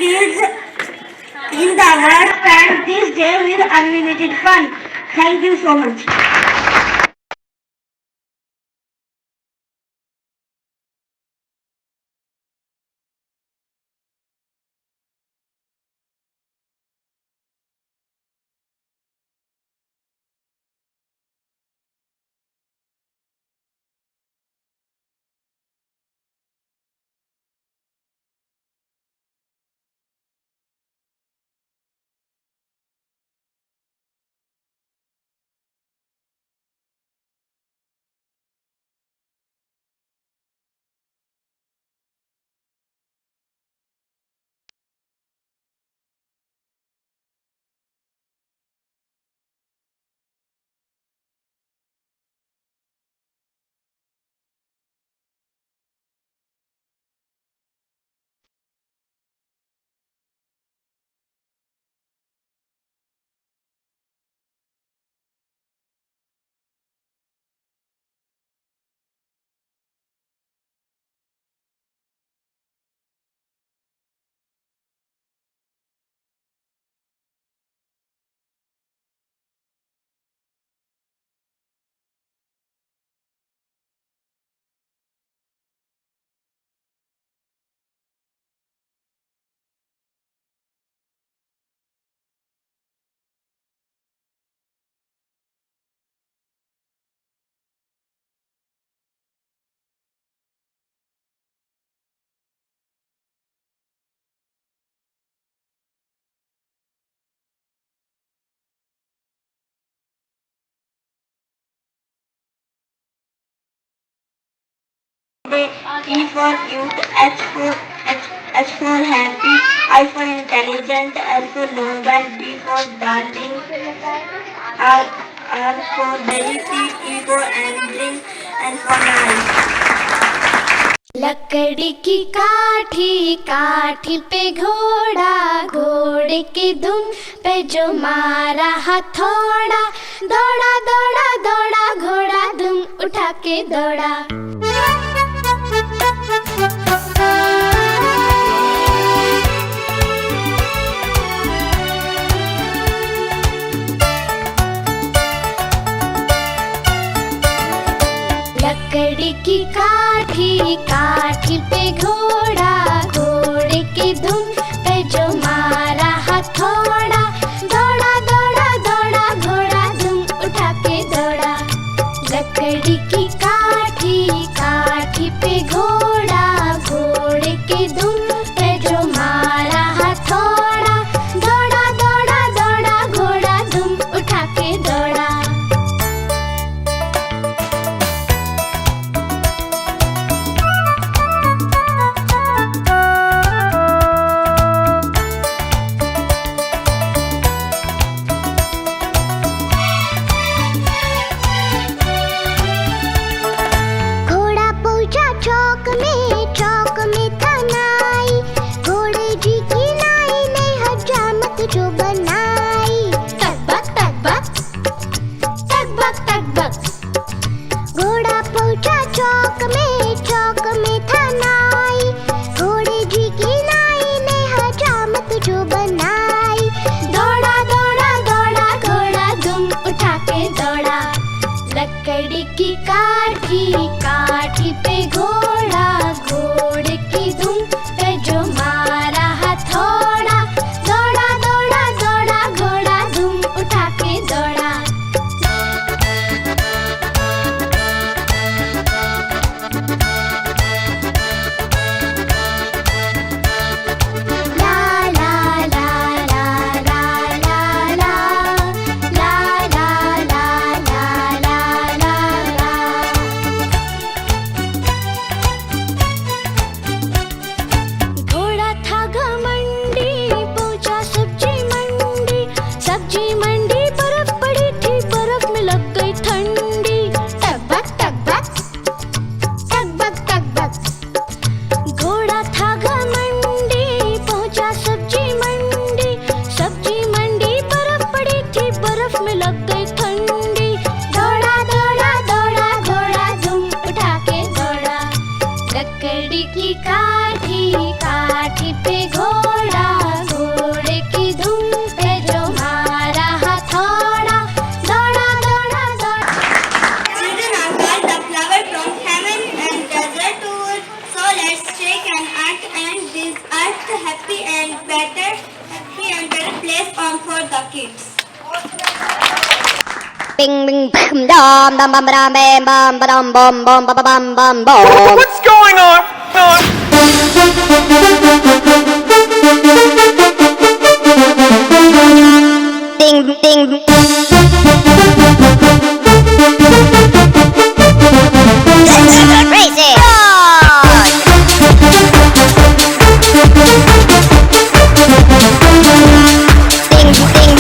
kids in the world spend this day with unlimited fun. Thank you so much. E for youth, H for happy, I for intelligent, L for Logan, D for darling, R for daisy, E for angling, N for nice. लकड़ी की काठी काठी पे घोड़ा, घोड़े की दुम पे जो मारा हथौड़ा, दौड़ा दौड़ा दौड़ा घोड़ा दुम उठा के दौड़ा। लकड़ी की काठी काठी पे घोड़ा, घोड़े की धुन पे जो मारा हथौड़ा, दौड़ा दौड़ा दौड़ा घोड़ा धुम उठा के दौड़ा। लकड़ी की काठी काठी पे घोड़ा, घोड़े की धुन पे जो मारा हथौड़ा, दौड़ा दौड़ा दौड़ा घोड़ा धुम उठा के दौड़ा। लकड़ी की काठी काठी पे घोड़ा, घोड़े की धुन पे जो मारा हथौड़ा, दौड़ा दौड़ा दौड़ा घोड़ा धुम उठा के दौड़ा। ला ला ला and better place for the kids. Bing bing bam dum dum bum bam bam bum bum bum bum bum bum bum bum. What's going on? Ding ding. Crazy. Ding ding.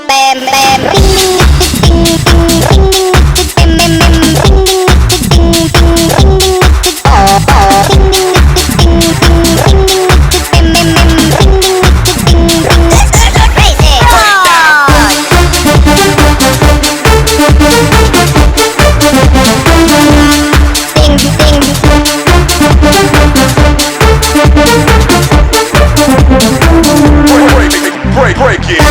Bam bam. Ding ding ding ding ding ding ding ding ding ding ding ding. Oh oh. Ding ding ding ding ding ding ding ding ding ding ding. Crazy. Ding ding. Break it.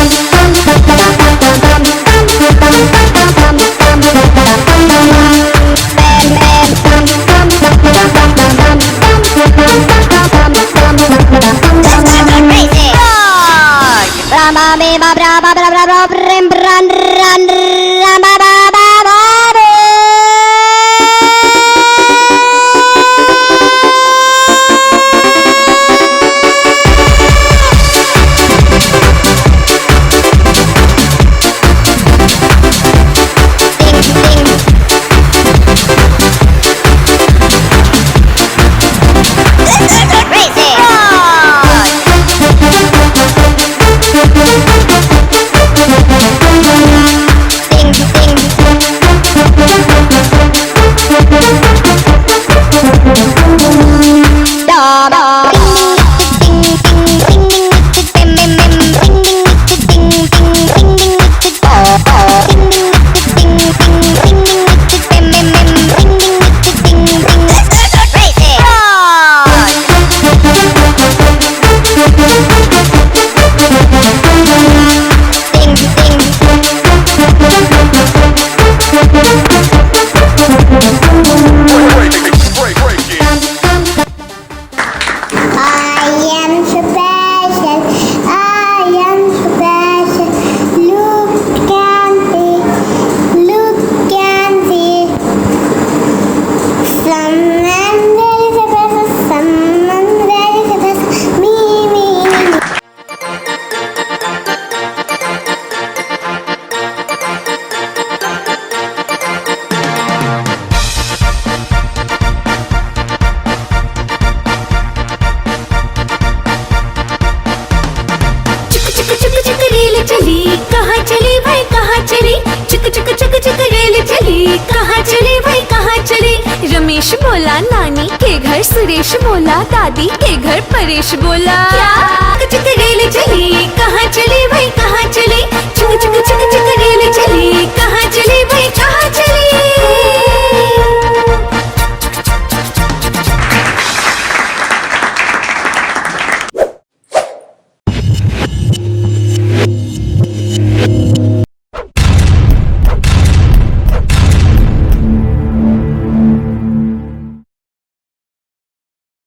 Ramesh बोला नानी के घर, सुरेश बोला दादी के घर, परेश बोला क्या चिक रेल चली, कहाँ चली भाई कहाँ चली, चिक चिक चिक चिक रेल चली, कहाँ चली भाई कहाँ चली।